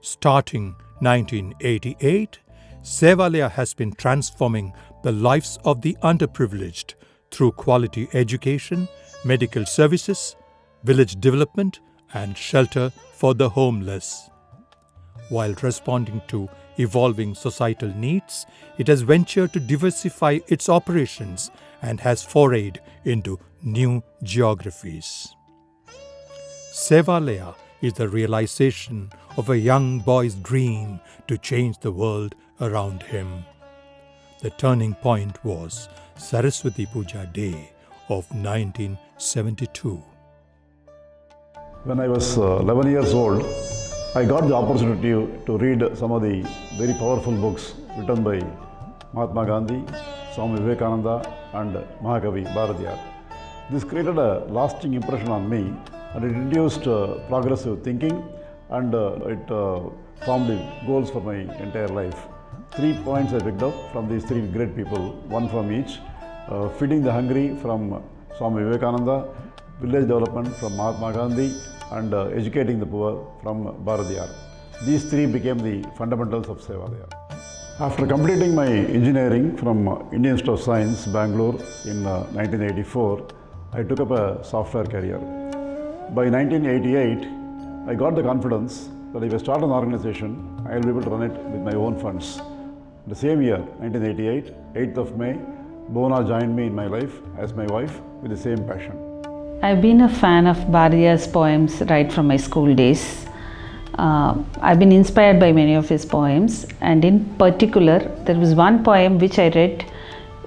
Starting 1988, Sevalaya has been transforming the lives of the underprivileged through quality education, medical services, village development, and shelter for the homeless. While responding to evolving societal needs, it has ventured to diversify its operations and has forayed into new geographies. Sevalaya is the realization of a young boy's dream to change the world around him. The turning point was Saraswati Puja Day of 1972. When I was 11 years old, I got the opportunity to read some of the very powerful books written by Mahatma Gandhi, Swami Vivekananda and Mahakavi Bharatiyar. This created a lasting impression on me, and it induced progressive thinking, and it formed goals for my entire life. 3 points I picked up from these 3 great people, one from each. Feeding the hungry from Swami Vivekananda, village development from Mahatma Gandhi, and educating the poor from Bharatiyar. These 3 became the fundamentals of Sevalaya. After completing my engineering from Indian Institute of Science, Bangalore in 1984, I took up a software career. By 1988, I got the confidence that if I start an organization, I will be able to run it with my own funds. The same year, 1988, 8th of May, Bona joined me in my life as my wife with the same passion. I've been a fan of Bharatiyar's poems right from my school days. I've been inspired by many of his poems, and in particular, there was one poem which I read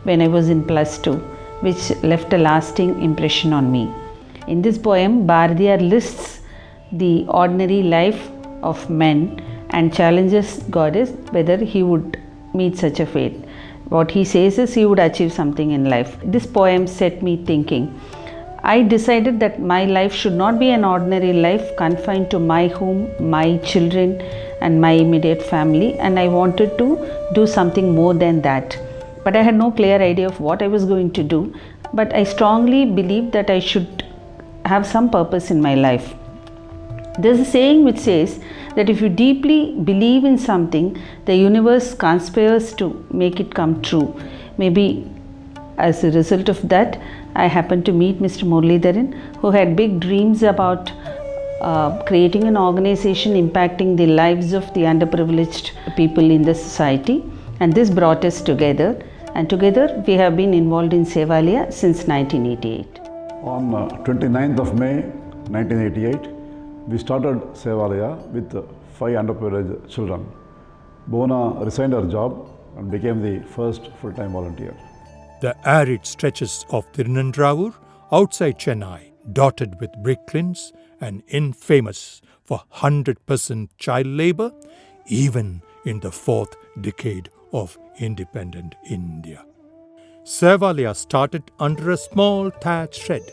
when I was in +2, which left a lasting impression on me. In this poem, Bharatiyar lists the ordinary life of men and challenges goddess whether he would meet such a fate. What he says is he would achieve something in life. This poem set me thinking. I decided that my life should not be an ordinary life confined to my home, my children and my immediate family, and I wanted to do something more than that. But I had no clear idea of what I was going to do, but I strongly believed that I should have some purpose in my life. There's a saying which says that if you deeply believe in something, the universe conspires to make it come true. Maybe as a result of that, I happened to meet Mr. Muralidharan, who had big dreams about creating an organization impacting the lives of the underprivileged people in the society. And this brought us together. And together we have been involved in Sevalaya since 1988. On 29th of May 1988, we started Sevalaya with 5 underprivileged children. Bona resigned her job and became the first full-time volunteer. The arid stretches of Tirunendravoor outside Chennai, dotted with brick kilns and infamous for 100% child labour, even in the 4th decade of independent India. Sevalaya started under a small thatched shed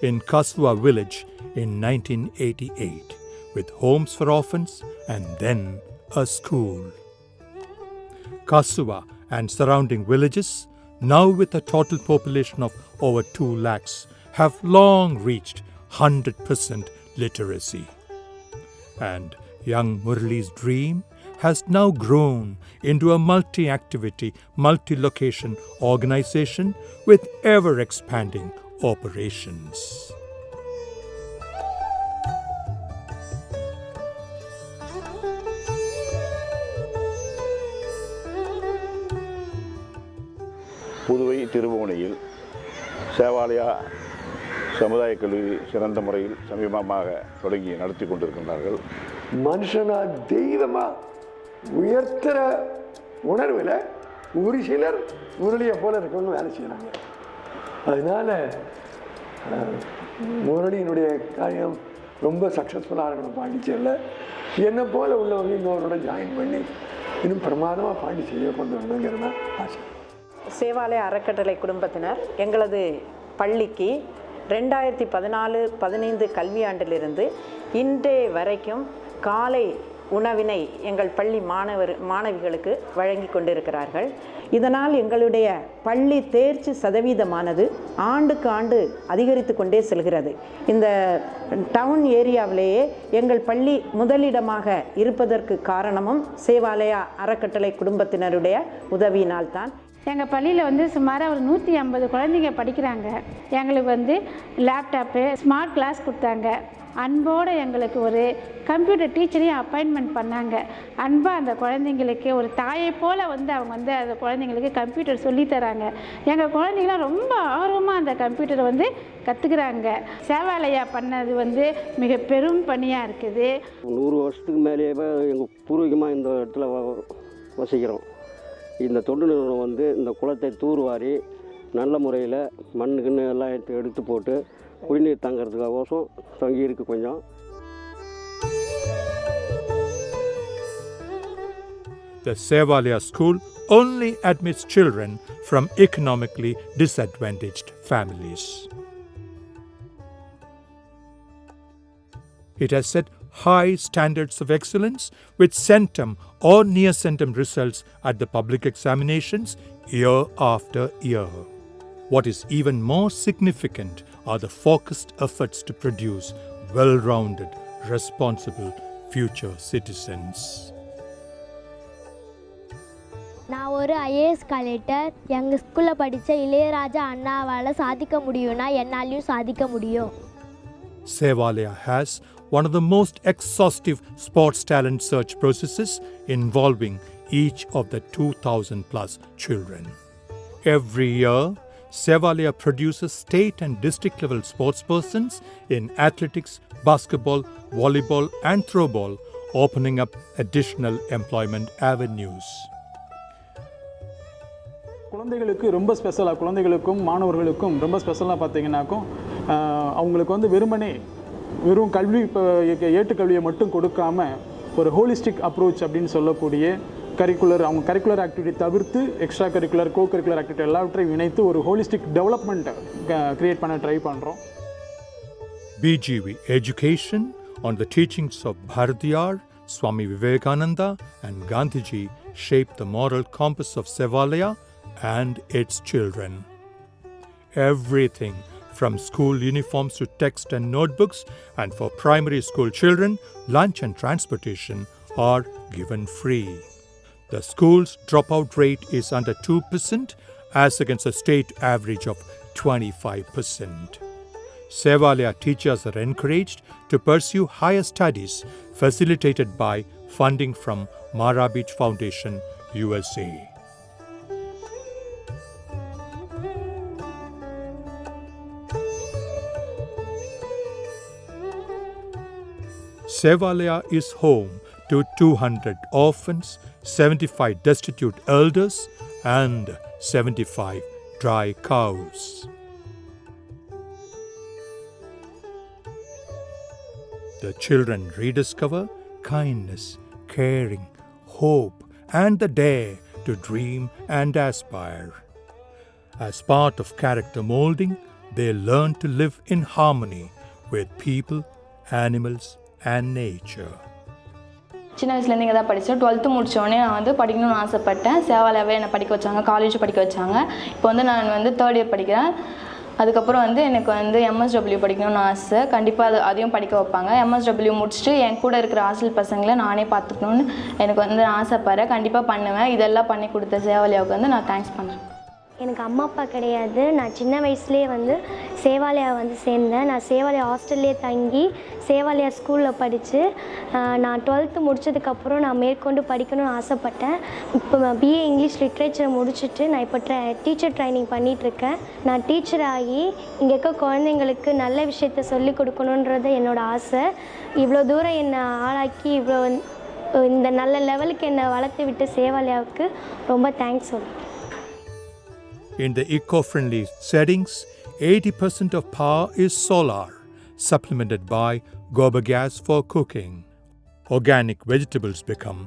in Kasua village in 1988, with homes for orphans and then a school. Kasua and surrounding villages, now with a total population of over 2 lakhs, have long reached 100% literacy. And young Murali's dream has now grown into a multi-activity, multi-location organization with ever-expanding operations. Puduvai திருபுவனையில் Sevalaya சமுதாய கல்லூரி சிறந்த முறையில் சமீபமாக தொடங்கி நடத்தி கொண்டிருக்கின்றார்கள். மனுஷனா தெய்வமா உயர்த்துற உணர்வில் ஒரு சிலர் முரளியை போல இருக்கவங்க வேலை செய்கிறாங்க. அதனால முரளியினுடைய காரியம் ரொம்ப சக்ஸஸ்ஃபுல்லாக இருக்கணும் பாண்டிச்சேரியில். என்னை போல உள்ளவங்க இன்னொருட ஜாயின் பண்ணி இன்னும் பிரமாதமாக பாண்டிச்சேரியை கொண்டு வரணுங்கிறது தான் ஆசை. சேவாலய அறக்கட்டளை குடும்பத்தினர் எங்களது பள்ளிக்கு 2014-15 கல்வியாண்டிலிருந்து இன்றைய வரைக்கும் காலை உணவினை எங்கள் பள்ளி மாணவிகளுக்கு வழங்கி கொண்டிருக்கிறார்கள். இதனால் எங்களுடைய பள்ளி தேர்ச்சி சதவீதமானது ஆண்டுக்கு ஆண்டு அதிகரித்து கொண்டே செல்கிறது. இந்த டவுன் ஏரியாவிலேயே எங்கள் பள்ளி முதலிடமாக இருப்பதற்கு காரணமும் சேவாலயா அறக்கட்டளை குடும்பத்தினருடைய உதவியினால்தான். எங்கள் பள்ளியில் சுமாராக ஒரு 150 குழந்தைங்க படிக்கிறாங்க. எங்களுக்கு லேப்டாப்பு, ஸ்மார்ட் கிளாஸ் கொடுத்தாங்க. அன்போடு எங்களுக்கு ஒரு கம்ப்யூட்டர் டீச்சரையும் அப்பாயின்மெண்ட் பண்ணாங்க. அன்பாக அந்த குழந்தைங்களுக்கு ஒரு தாயை போல் அவங்க அந்த குழந்தைங்களுக்கு கம்ப்யூட்டர் சொல்லித்தராங்க. எங்கள் குழந்தைங்களாம் ரொம்ப ஆர்வமாக அந்த கம்ப்யூட்டரை கற்றுக்குறாங்க. சேவாலயா பண்ணது மிக பெரும் பணியாக இருக்குது. 100 வருஷத்துக்கு மேலேயே எங்கள் பூர்வீகமாக இந்த இடத்துல வசிக்கிறோம். இந்த தொண்டு நிறுவனம் இந்த குளத்தை தூர்வாரி நல்ல முறையில் மண்ணுக்குன்னு எல்லாம் எடுத்து போட்டு குடிநீர் தங்கிறதுக்கோசம் தங்கியிருக்கு கொஞ்சம். The Sevalaya school only admits children from economically disadvantaged families. It has set high standards of excellence with centum or near centum results at the public examinations year after year. What is even more significant are the focused efforts to produce well-rounded, responsible future citizens. நான் ஒரு IAS collector. எங்கள் ஸ்கூலில் படித்த இளையராஜா அண்ணாவால் சாதிக்க முடியும்னா என்னாலையும் சாதிக்க முடியும். Sevalaya has one of the most exhaustive sports talent search processes involving each of the 2,000 plus children. Every year, Sevalaya produces state and district level sportspersons in athletics, basketball, volleyball and throwball, opening up additional employment avenues. குழந்தைகளுக்கு ரொம்ப ஸ்பெஷலாக, குழந்தைகளுக்கும் மாணவர்களுக்கும் ரொம்ப ஸ்பெஷலாக பார்த்தீங்கன்னாக்கும் அவங்களுக்கு வெறும் கல்வி ஏட்டுக்கல்வியை மட்டும் கொடுக்காம ஒரு ஹோலிஸ்டிக் அப்ரோச் அப்படின்னு சொல்லக்கூடிய கரிக்குலர் ஆக்டிவிட்டி தவிர்த்து எக்ஸ்ட்ரா கரிக்குலர், கோ கரிக்குலர் ஆக்டிவிட்டி எல்லாவற்றையும் இணைத்து ஒரு ஹோலிஸ்டிக் டெவலப்மெண்ட் கிரியேட் பண்ண ட்ரை பண்ணுறோம். BGV education on the teachings of Bharatiyar, Swami Vivekananda and Gandhiji shaped the moral compass of Sevalaya and its children. Everything from school uniforms to text and notebooks, and for primary school children, lunch and transportation are given free. The school's dropout rate is under 2% as against a state average of 25%. Sevalaya teachers are encouraged to pursue higher studies facilitated by funding from Mara Beach Foundation, USA. Sevalaya is home to 200 orphans, 75 destitute elders, and 75 dry cows. The children rediscover kindness, caring, hope, and the dare to dream and aspire. As part of character molding, they learn to live in harmony with people, animals, and nature. சின்ன வயசுலேருந்து இங்கே தான் படித்தேன். 12th முடித்தோடனே நான் படிக்கணும்னு ஆசைப்பட்டேன். சேவாலயாவே என்னை படிக்க வச்சாங்க, காலேஜ் படிக்க வச்சாங்க. இப்போ நான் 3rd year படிக்கிறேன். அதுக்கப்புறம் எனக்கு MSW படிக்கணும்னு ஆசை. கண்டிப்பாக அதையும் படிக்க வைப்பாங்க. MSW முடிச்சுட்டு என் கூட இருக்கிற ஹாஸ்டல் பசங்களை நானே பார்த்துக்கணுன்னு எனக்கு ஆசைப்படுறேன். கண்டிப்பாக பண்ணுவேன். இதெல்லாம் பண்ணி கொடுத்த சேவாலயாவுக்கு நான் தேங்க்ஸ் பண்ணுறேன். எனக்கு அம்மா அப்பா கிடையாது. நான் சின்ன வயசுலேயே சேவாலயா சேர்ந்தேன். நான் சேவாலயா ஹாஸ்டல்லே தங்கி சேவாலயா ஸ்கூலில் படித்து நான் 12th முடித்ததுக்கப்புறம் நான் மேற்கொண்டு படிக்கணும்னு ஆசைப்பட்டேன். இப்போ BA இங்கிலீஷ் லிட்ரேச்சர் முடிச்சுட்டு நான் இப்போ டீச்சர் ட்ரைனிங் பண்ணிகிட்ருக்கேன். நான் டீச்சர் ஆகி இங்கே இருக்க குழந்தைங்களுக்கு நல்ல விஷயத்த சொல்லிக் கொடுக்கணுன்றது என்னோடய ஆசை. இவ்வளோ தூரம் என்னை ஆளாக்கி இந்த நல்ல லெவலுக்கு என்னை வளர்த்து விட்டு சேவாலயாவுக்கு ரொம்ப தேங்க்ஸ் சொல்லுவேன். In the eco-friendly settings, 80% of power is solar, supplemented by gobar gas for cooking. Organic vegetables become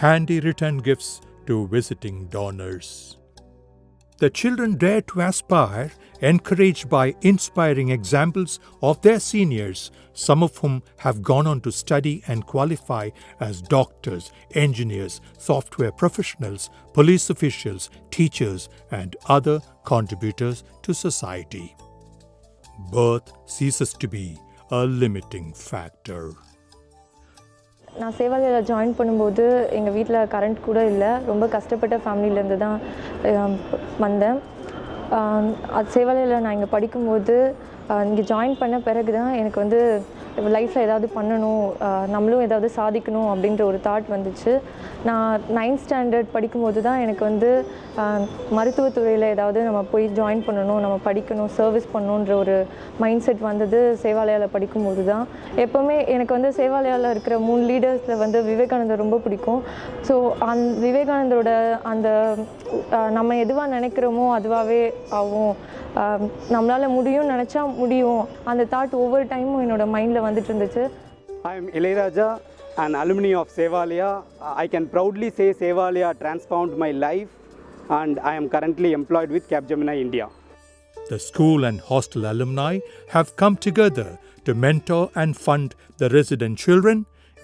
handy return gifts to visiting donors. The children dare to aspire, encouraged by inspiring examples of their seniors, some of whom have gone on to study and qualify as doctors, engineers, software professionals, police officials, teachers, and other contributors to society. Birth ceases to be a limiting factor. நான் சேவாலயாவில் join பண்ணும்போது எங்கள் வீட்டில் current கூட இல்லை, ரொம்ப கஷ்டப்பட்ட ஃபேமிலியிலேருந்து தான் வந்தேன். அது சேவாலயாவில் நான் இங்கே படிக்கும்போது இங்கே ஜாயின் பண்ண பிறகு தான் எனக்கு வந்து லைஃப்பில் ஏதாவது பண்ணணும், நம்மளும் ஏதாவது சாதிக்கணும் அப்படின்ற ஒரு தாட் வந்துச்சு. நான் 9th ஸ்டாண்டர்ட் படிக்கும்போது தான் எனக்கு வந்து மருத்துவத்துறையில் ஏதாவது நம்ம போய் ஜாயின் பண்ணணும், நம்ம படிக்கணும், சர்வீஸ் பண்ணணுன்ற ஒரு மைண்ட் செட் வந்தது சேவாலயாவில் படிக்கும்போது தான். எப்போவுமே எனக்கு வந்து சேவாலயாவில் இருக்கிற 3 லீடர்ஸில் வந்து விவேகானந்தர் ரொம்ப பிடிக்கும். ஸோ விவேகானந்தரோட அந்த நம்ம எதுவாக நினைக்கிறோமோ அதுவாகவே ஆகும், நம்மளால் முடியும்னு நினச்சா முடியும், அந்த தாட் ஒவ்வொரு டைமும் என்னோட மைண்டில் வந்துட்டு இருந்துச்சு. I am Ilayaraja, an alumni of Sevalaya. I can proudly say Sevalaya transformed my life and I am currently employed with Capgemini India. The school and hostel alumni have come together to mentor and fund the resident children,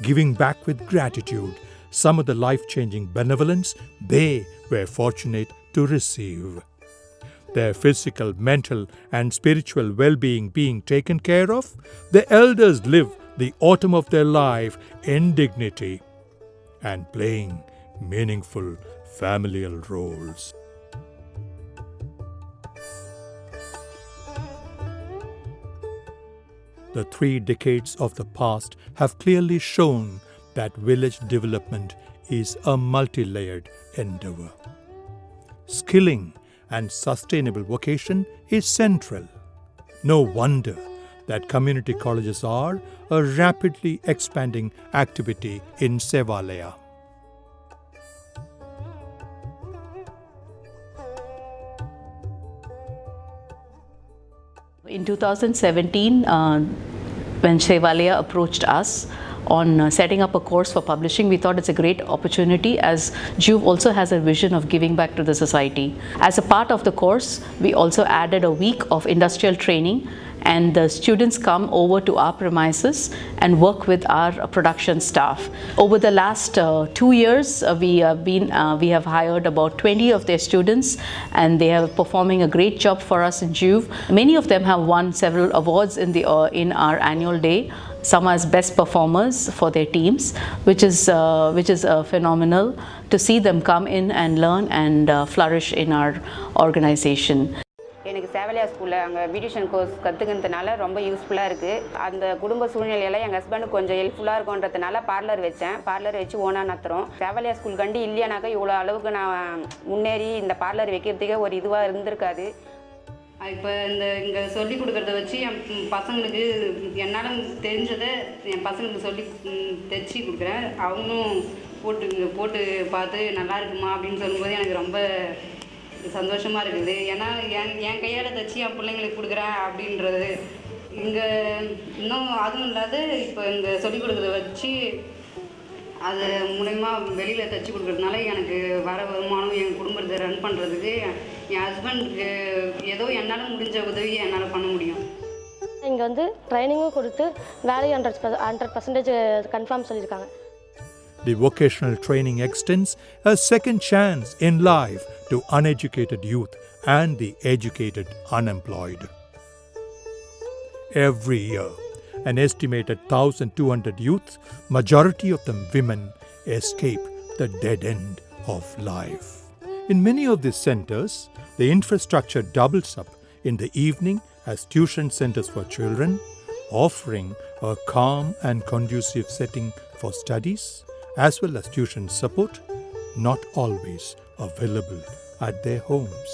giving back with gratitude some of the life-changing benevolence they were fortunate to receive. Their physical, mental, and spiritual well-being being taken care of, the elders live the autumn of their life in dignity and playing meaningful familial roles. The 3 decades of the past have clearly shown that village development is a multi-layered endeavor. Skilling and sustainable vocation is central. No wonder that community colleges are a rapidly expanding activity in Sevalaya. In 2017, when Sevalaya approached us on setting up a course for publishing, we thought it's a great opportunity as Juve also has a vision of giving back to the society. As a part of the course, we also added a week of industrial training, and the students come over to our premises and work with our production staff. Over the last 2 years, we have hired about 20 of their students, and they are performing a great job for us in Juve. Many of them have won several awards in our annual day, some as best performers for their teams, which is phenomenal to see them come in and learn and flourish in our organization. எனக்கு சேவலியா ஸ்கூலில் அங்கே beautician course கற்றுக்கிறதுனால ரொம்ப யூஸ்ஃபுல்லாக இருக்குது. அந்த குடும்ப சூழ்நிலையில் எங்கள் ஹஸ்பண்டுக்கு கொஞ்சம் ஹெல்ப்ஃபுல்லாக இருக்குன்றதுனால பார்லர் வச்சு ஓனாக நடத்துகிறோம். சேவலியா ஸ்கூல் கண்டி இல்லையானாக்கா இவ்வளோ அளவுக்கு நான் முன்னேறி இந்த பார்லர் வைக்கிறதுக்கே ஒரு இதுவாக இருந்திருக்காது. இப்போ இங்கே சொல்லி கொடுக்குறத வச்சு என் பசங்களுக்கு என்னால் தெரிஞ்சதை என் பசங்களுக்கு சொல்லி தைச்சி கொடுக்குறேன். அவங்களும் போட்டு பார்த்து நல்லா இருக்குமா அப்படின்னு சொல்லும்போது எனக்கு ரொம்ப சந்தோஷமாக இருக்குது. ஏன்னா என் கையால் தைச்சி என் பிள்ளைங்களுக்கு கொடுக்குறேன் அப்படின்றது. இங்கே இன்னும் அதுவும் இல்லாத இப்போ இங்கே சொல்லிக் கொடுக்குறத வச்சு அது மூலயமா வெளியில் தைச்சி கொடுக்குறதுனால எனக்கு வர வருமானம் என் குடும்பத்தை ரன் பண்ணுறதுக்கு என் ஹஸ்பண்டுக்கு ஏதோ என்னால் முடிஞ்ச உதவி என்னால் பண்ண முடியும். இங்கே வந்து ட்ரைனிங்கும் கொடுத்து வேலையை 100% கன்ஃபார்ம் சொல்லியிருக்காங்க. The vocational training extends a second chance in life to uneducated youth and the educated unemployed. Every year, an estimated 1,200 youths, majority of them women, escape the dead end of life. In many of these centers, the infrastructure doubles up in the evening as tuition centers for children, offering a calm and conducive setting for studies, as well as tuition support, not always available at their homes.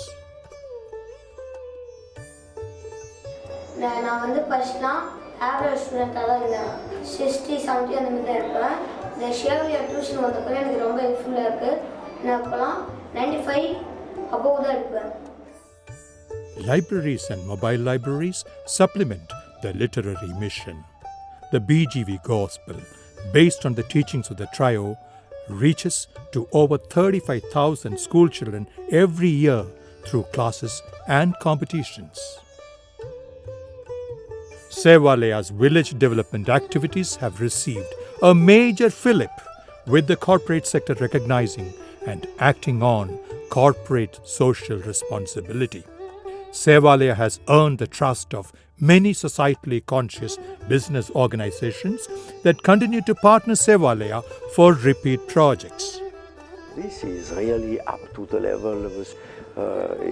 நான் வந்து ஃபர்ஸ்ட்லாம் average ஸ்டூடெண்ட்டாக தான் இருந்தேன். 60-70 அந்த மாதிரி தான் இருப்பேன். இந்த ஷேவலியா டியூஷன் வந்தப்போ எனக்கு ரொம்ப ஹெல்ப்ஃபுல்லாக இருக்குது. நான் இப்போலாம் 95 above தான் இருப்பேன். Libraries and mobile libraries supplement the literary mission. The BGV Gospel, based on the teachings of the trio, reaches to over 35,000 school children every year through classes and competitions. Sevalaya's village development activities have received a major fillip, with the corporate sector recognizing and acting on corporate social responsibility. Sevalaya has earned the trust of many societally conscious business organizations that continue to partner Sevalaya for repeat projects. This is really up to the level of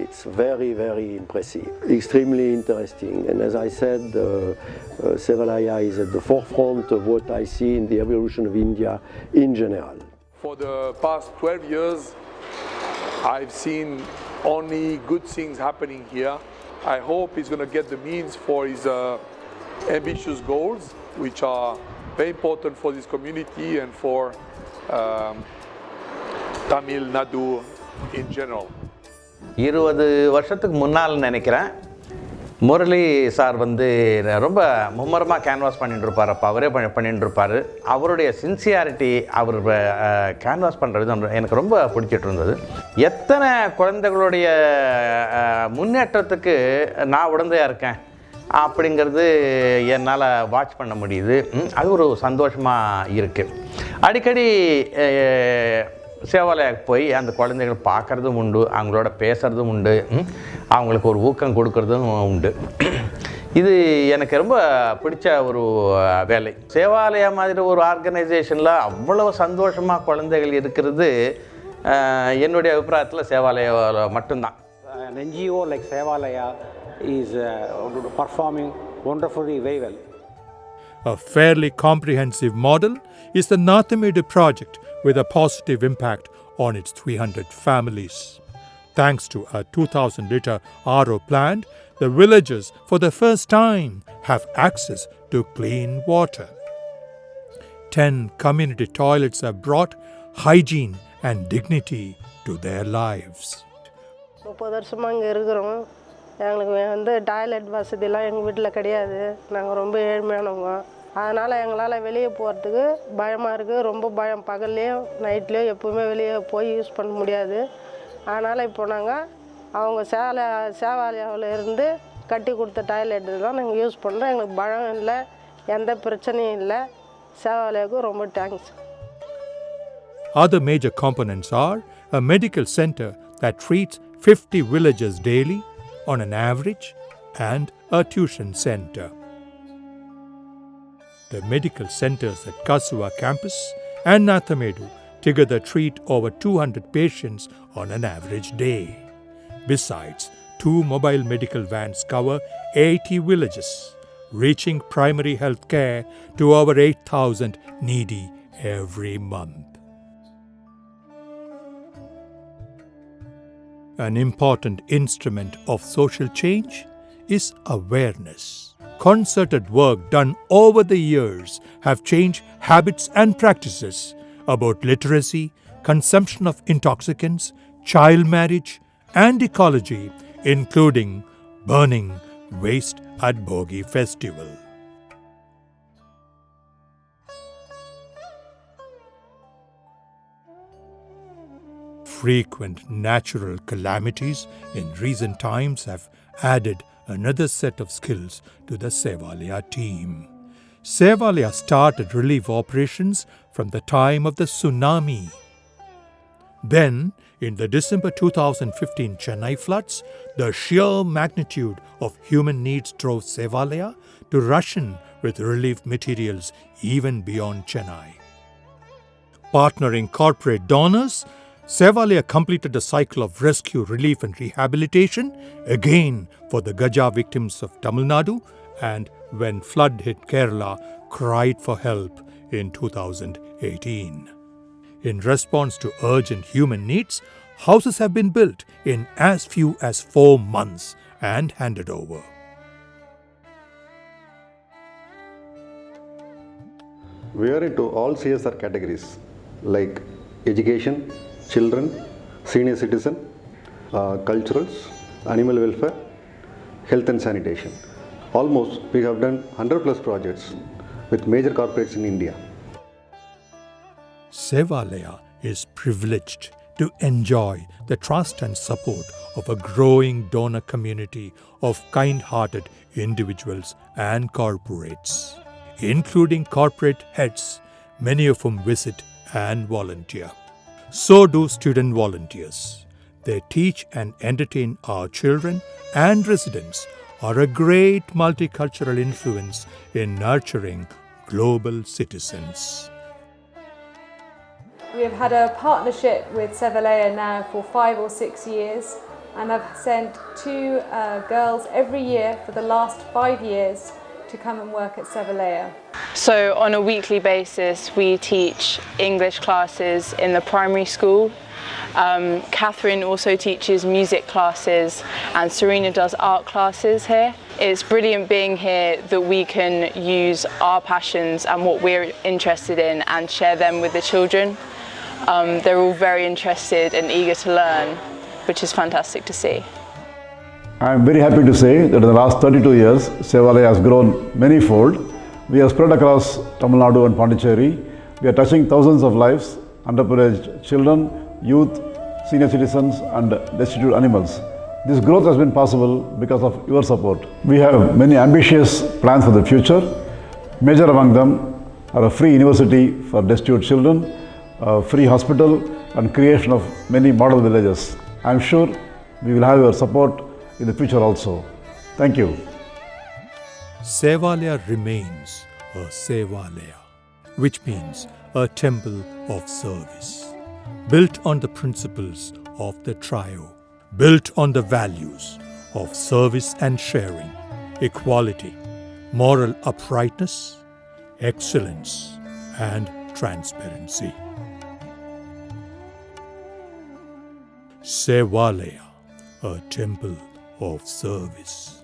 it's very, very impressive, extremely interesting. And as I said, Sevalaya is at the forefront of what I see in the evolution of India in general. For the past 12 years, I've seen only good things happening here. I hope he's going to get the means for his ambitious goals, which are very important for this community and for Tamil Nadu in general. 20 வருஷத்துக்கு முன்னால் நினைக்கிறேன் Murali sir வந்து ரொம்ப மும்மரமாக canvas பண்ணிட்டு இருப்பார். அப்போ அவரே பண்ணிட்டு இருப்பார். அவருடைய சின்சியாரிட்டி, அவர் கேன்வாஸ் பண்ணுற விதம் எனக்கு ரொம்ப பிடிச்சிட்டு இருந்தது. எத்தனை குழந்தைகளுடைய முன்னேற்றத்துக்கு நான் உடந்தையாக இருக்கேன் அப்படிங்கிறது என்னால் வாட்ச் பண்ண முடியுது. அது ஒரு சந்தோஷமாக இருக்குது. அடிக்கடி சேவாலயாவுக்கு போய் அந்த குழந்தைகள் பார்க்குறதும் உண்டு, அவங்களோட பேசுகிறதும் உண்டு, அவங்களுக்கு ஒரு ஊக்கம் கொடுக்கறதும் உண்டு. இது எனக்கு ரொம்ப பிடிச்ச ஒரு வேலை. சேவாலயா மாதிரி ஒரு ஆர்கனைசேஷனில் அவ்வளோ சந்தோஷமாக குழந்தைகள் இருக்கிறது என்னுடைய அபிப்பிராயத்தில் சேவாலயா மட்டும்தான். An NGO like Sevalaya is performing wonderfully very well. A fairly comprehensive model is the Nathamedu project, with a positive impact on its 300 families. Thanks to a 2,000-litre RO plant, the villagers for the first time have access to clean water. 10 community toilets have brought hygiene and dignity to their lives. 30 வருஷமாக இங்கே இருக்கிறோம். எங்களுக்கு வந்து toilet வசதிலாம் எங்கள் வீட்டில் கிடையாது. நாங்கள் ரொம்ப ஏழ்மையானவங்க. அதனால் எங்களால் வெளியே போகிறதுக்கு பயமாக இருக்குது. ரொம்ப பயம். பகல்லையும் நைட்லேயும் எப்போவுமே வெளியே போய் யூஸ் பண்ண முடியாது. அதனால் இப்போ நாங்கள் அவங்க சேவாலயாவில் இருந்து கட்டி கொடுத்த டாய்லெட்டு தான் நாங்கள் யூஸ் பண்ணுறோம். எங்களுக்கு பயம் இல்லை, எந்த பிரச்சனையும் இல்லை. சேவாலயாவுக்கு ரொம்ப thanks. Other major components are a medical center that treats 50 villagers daily on an average and a tuition center. The medical centers at Kasua campus and Nathamedu together treat over 200 patients on an average day. Besides, 2 mobile medical vans cover 80 villages, reaching primary health care to over 8,000 needy every month. An important instrument of social change is awareness. Concerted work done over the years have changed habits and practices about literacy, consumption of intoxicants, child marriage, and ecology, including burning waste at Bogi festival. Frequent natural calamities in recent times have added another set of skills to the Sevalaya team. Sevalaya started relief operations from the time of the tsunami. Then, in the December 2015 Chennai floods, the sheer magnitude of human needs drove Sevalaya to rush in with relief materials even beyond Chennai. Partnering corporate donors, Sevalaya completed a cycle of rescue, relief and rehabilitation, again for the Gaja victims of Tamil Nadu, and when flood hit Kerala, cried for help in 2018. In response to urgent human needs, houses have been built in as few as 4 months and handed over. We are into all CSR categories like education, children, senior citizen, culturals, animal welfare, health and sanitation. Almost we have done 100 plus projects with major corporates in India. Sevalaya is privileged to enjoy the trust and support of a growing donor community of kind-hearted individuals and corporates, including corporate heads, many of whom visit and volunteer. So do student volunteers. They teach and entertain our children, and residents are a great multicultural influence in nurturing global citizens. We have had a partnership with Sevalaya now for 5 or 6 years, and I've sent 2 girls every year for the last 5 years to come and work at Sevalaya. So on a weekly basis we teach English classes in the primary school. Catherine also teaches music classes and Serena does art classes here. It's brilliant being here that we can use our passions and what we're interested in and share them with the children. They're all very interested and eager to learn, which is fantastic to see. I am very happy to say that in the last 32 years, Sevalaya has grown many-fold. We have spread across Tamil Nadu and Pondicherry. We are touching thousands of lives, underprivileged children, youth, senior citizens and destitute animals. This growth has been possible because of your support. We have many ambitious plans for the future. Major among them are a free university for destitute children, a free hospital and creation of many model villages. I am sure we will have your support in the future also. Thank you. Sevalaya remains a Sevalaya, which means a temple of service, built on the principles of the trio, built on the values of service and sharing, equality, moral uprightness, excellence, and transparency. Sevalaya, a temple of service.